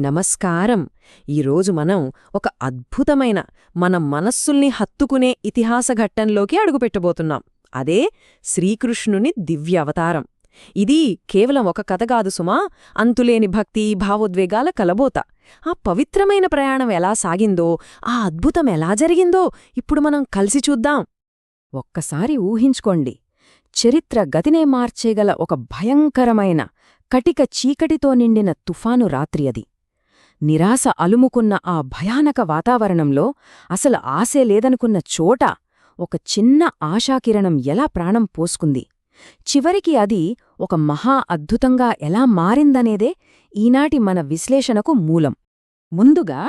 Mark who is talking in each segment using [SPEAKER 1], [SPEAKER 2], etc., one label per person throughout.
[SPEAKER 1] నమస్కారం. ఈరోజు మనం ఒక అద్భుతమైన మన మనస్సుల్ని హత్తుకునే ఇతిహాస ఘట్టంలోకి అడుగుపెట్టబోతున్నాం. అదే శ్రీకృష్ణుని దివ్య అవతారం. ఇది కేవలం ఒక కథ కాదు సుమా, అంతులేని భక్తి భావోద్వేగాల కలబోత. ఆ పవిత్రమైన ప్రయాణం ఎలా సాగిందో, ఆ అద్భుతం ఎలా జరిగిందో ఇప్పుడు మనం కలిసి చూద్దాం. ఒక్కసారి ఊహించుకోండి, చరిత్ర గతినే మార్చేగల ఒక భయంకరమైన కటిక చీకటితో నిండిన తుఫాను రాత్రి అది. నిరాశ అలుముకున్న ఆ భయానక వాతావరణంలో అసలు ఆశే లేదనుకున్న చోట ఒక చిన్న ఆశాకిరణం ఎలా ప్రాణం పోసుకుంది. చివరికి అది ఒక మహా అద్భుతంగా ఎలా మారిందనేదే ఈనాటి మన విశ్లేషణకు మూలం. ముందుగా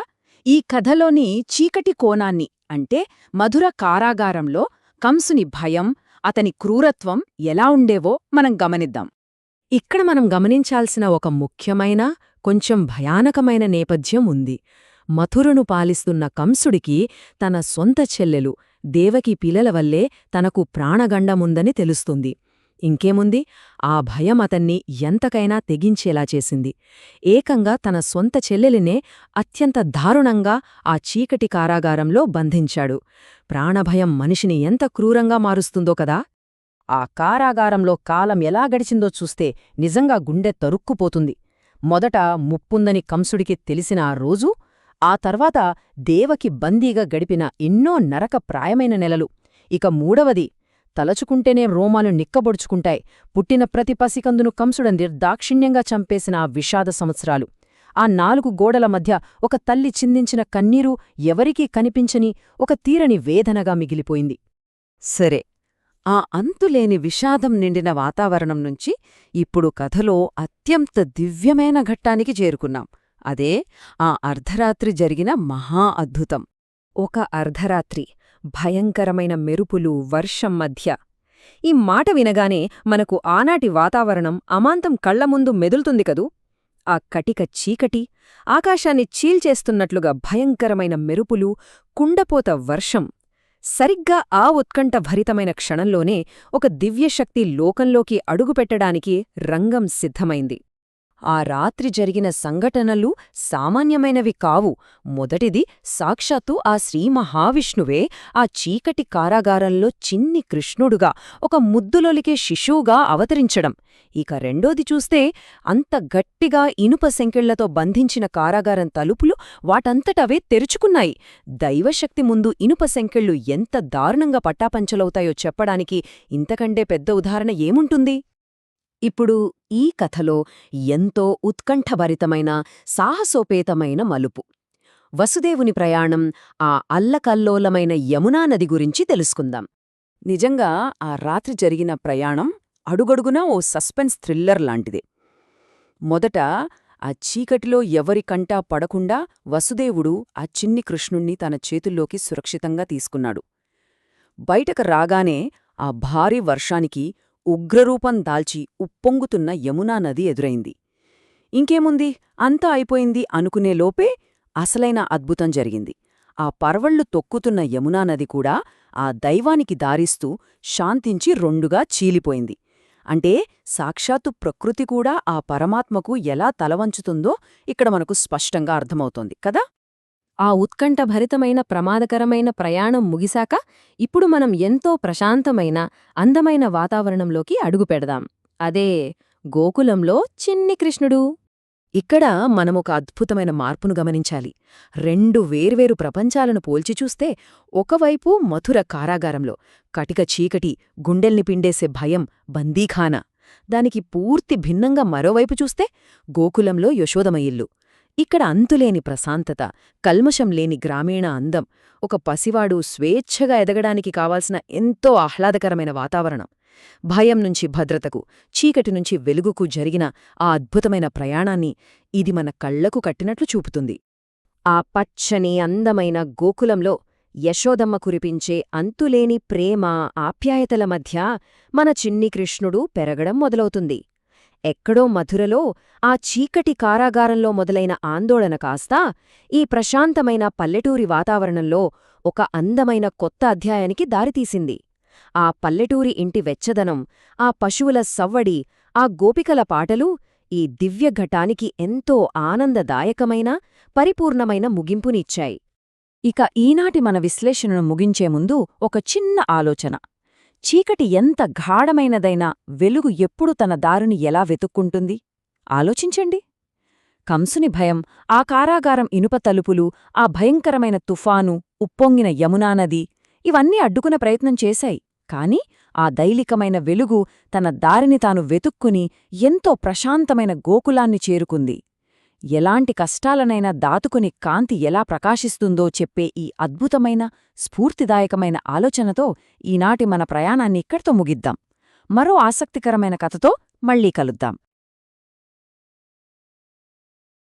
[SPEAKER 1] ఈ కథలోని చీకటి కోణాన్ని, అంటే మధుర కారాగారంలో కంసుని భయం, అతని క్రూరత్వం ఎలా ఉండేవో మనం గమనిద్దాం. ఇక్కడ మనం గమనించాల్సిన ఒక ముఖ్యమైన, కొంచెం భయానకమైన నేపథ్యం ఉంది. మథురను పాలిస్తున్న కంసుడికి తన సొంత చెల్లెలు దేవకి పిల్లల వల్లే తనకు ప్రాణగండముందని తెలుస్తుంది. ఇంకేముంది, ఆ భయం అతన్ని ఎంతకైనా తెగించేలా చేసింది. ఏకంగా తన సొంత చెల్లెలినే అత్యంత దారుణంగా ఆ చీకటి కారాగారంలో బంధించాడు. ప్రాణభయం మనిషిని ఎంత క్రూరంగా మారుస్తుందో కదా. ఆ కారాగారంలో కాలం ఎలా గడిచిందో చూస్తే నిజంగా గుండె తరుక్కుపోతుంది. మొదట ముప్పుందని కంసుడికి తెలిసిన ఆ రోజు, ఆ తర్వాత దేవకి బందీగా గడిపిన ఎన్నో నరకప్రాయమైన నెలలు, ఇక మూడవది తలచుకుంటేనే రోమాలు నిక్కబొడుచుకుంటాయి, పుట్టిన ప్రతి పసికందును కంసుడ నిర్దాక్షిణ్యంగా చంపేసిన ఆ విషాద సంవత్సరాలు. ఆ 4 గోడల మధ్య ఒక తల్లి చిందించిన కన్నీరు ఎవరికీ కనిపించని ఒక తీరని వేదనగా మిగిలిపోయింది. సరే, ఆ అంతులేని విషాదం నిండిన వాతావరణం నుంచి ఇప్పుడు కథలో అత్యంత దివ్యమైన ఘట్టానికి చేరుకున్నాం. అదే ఆ అర్ధరాత్రి జరిగిన మహా అద్భుతం. ఒక అర్ధరాత్రి, భయంకరమైన మెరుపులు, వర్షం మధ్య. ఈ మాట వినగానే మనకు ఆనాటి వాతావరణం అమాంతం కళ్లముందు మెదులుతుంది కదూ. ఆ కటిక చీకటి, ఆకాశాన్ని చీల్చేస్తున్నట్లుగా భయంకరమైన మెరుపులు, కుండపోత వర్షం. సరిగ్గా ఆ ఉత్కంఠభరితమైన క్షణంలోనే ఒక దివ్యశక్తి లోకంలోకి అడుగుపెట్టడానికి రంగం సిద్ధమైంది. ఆ రాత్రి జరిగిన సంఘటనలు సామాన్యమైనవి కావు. మొదటిది, సాక్షాత్తు ఆ శ్రీమహావిష్ణువే ఆ చీకటి కారాగారంలో చిన్ని కృష్ణుడుగా, ఒక ముద్దులొలికే శిశువుగా అవతరించడం. ఇక రెండోది చూస్తే, అంత గట్టిగా ఇనుప సంకెళ్లతో బంధించిన కారాగారం తలుపులు వాటంతటవే తెరుచుకున్నాయి. దైవశక్తి ముందు ఇనుప సంకెళ్ళు ఎంత దారుణంగా పట్టాపంచలవుతాయో చెప్పడానికి ఇంతకంటే పెద్ద ఉదాహరణ ఏముంటుంది? ఇప్పుడు ఈ కథలో ఎంతో ఉత్కంఠభరితమైన, సాహసోపేతమైన మలుపు. వసుదేవుని ప్రయాణం, ఆ అల్లకల్లోలమైన యమునా నది గురించి తెలుసుకుందాం. నిజంగా ఆ రాత్రి జరిగిన ప్రయాణం అడుగడుగునా ఓ సస్పెన్స్ థ్రిల్లర్ లాంటిదే. మొదట ఆ చీకటిలో ఎవరికంటా పడకుండా వసుదేవుడు ఆ చిన్ని కృష్ణుణ్ణి తన చేతుల్లోకి సురక్షితంగా తీసుకున్నాడు. బయటకు రాగానే ఆ భారీ వర్షానికి ఉగ్రరూపం దాల్చి ఉప్పొంగుతున్న యమునా నది ఎదురైంది. ఇంకేముంది, అంతా అయిపోయింది అనుకునేలోపే అసలైన అద్భుతం జరిగింది. ఆ పర్వళ్లు తొక్కుతున్న యమునా నది కూడా ఆ దైవానికి దారిస్తూ శాంతించి రెండుగా చీలిపోయింది. అంటే సాక్షాత్తు ప్రకృతి కూడా ఆ పరమాత్మకు ఎలా తలవంచుతుందో ఇక్కడ మనకు స్పష్టంగా అర్థమవుతోంది కదా. ఆ ఉత్కంఠభరితమైన, ప్రమాదకరమైన ప్రయాణం ముగిశాక ఇప్పుడు మనం ఎంతో ప్రశాంతమైన, అందమైన వాతావరణంలోకి అడుగుపెడదాం. అదే గోకులంలో చిన్ని కృష్ణుడు. ఇక్కడ మనమొక అద్భుతమైన మార్పును గమనించాలి. 2 వేర్వేరు ప్రపంచాలను పోల్చిచూస్తే, ఒకవైపు మథుర కారాగారంలో కటిక చీకటి, గుండెల్ని పిండేసే భయం, బందీఖానా. దానికి పూర్తి భిన్నంగా మరోవైపు చూస్తే గోకులంలో యశోదమ ఇల్లు. ఇక్కడ అంతులేని ప్రశాంతత, కల్మషం లేని గ్రామీణ అందం, ఒక పసివాడు స్వేచ్ఛగా ఎదగడానికి కావాల్సిన ఎంతో ఆహ్లాదకరమైన వాతావరణం. భయం నుంచి భద్రతకు, చీకటి నుంచి వెలుగుకు జరిగిన ఆ అద్భుతమైన ప్రయాణాన్ని ఇది మన కళ్లకు కట్టినట్లు చూపుతుంది. ఆ పచ్చని అందమైన గోకులంలో యశోదమ్మ కురిపించే అంతులేని ప్రేమ, ఆప్యాయతల మధ్య మన చిన్ని కృష్ణుడు పెరగడం మొదలవుతుంది. ఎక్కడో మధురలో ఆ చీకటి కారాగారంలో మొదలైన ఆందోళన కాస్తా ఈ ప్రశాంతమైన పల్లెటూరి వాతావరణంలో ఒక అందమైన కొత్త అధ్యాయానికి దారితీసింది. ఆ పల్లెటూరి ఇంటి వెచ్చదనం, ఆ పశువుల సవ్వడి, ఆ గోపికల పాటలు
[SPEAKER 2] ఈ దివ్యఘటానికి ఎంతో ఆనందదాయకమైన పరిపూర్ణమైన ముగింపునిచ్చాయి. ఇక ఈనాటి మన విశ్లేషణను ముగించే ముందు ఒక చిన్న ఆలోచన. చీకటి ఎంత గాఢమైనదైనా వెలుగు ఎప్పుడు తన దారిని ఎలా వెతుక్కుంటుంది? ఆలోచించండి. కంసుని భయం, ఆ కారాగారం ఇనుప తలుపులు, ఆ భయంకరమైన తుఫాను, ఉప్పొంగిన యమునానది ఇవన్నీ అడ్డుకునే ప్రయత్నం చేశాయి. కాని ఆ దైలికమైన వెలుగు తన దారిని తాను వెతుక్కుని ఎంతో ప్రశాంతమైన గోకులాన్ని చేరుకుంది. ఎలాంటి కష్టాలనైనా దాటుకుని కాంతి ఎలా ప్రకాశిస్తుందో చెప్పే ఈ అద్భుతమైన, స్ఫూర్తిదాయకమైన ఆలోచనతో ఈనాటి మన ప్రయాణాన్ని ఇక్కడితో ముగిద్దాం. మరో ఆసక్తికరమైన కథతో మళ్ళీ కలుద్దాం.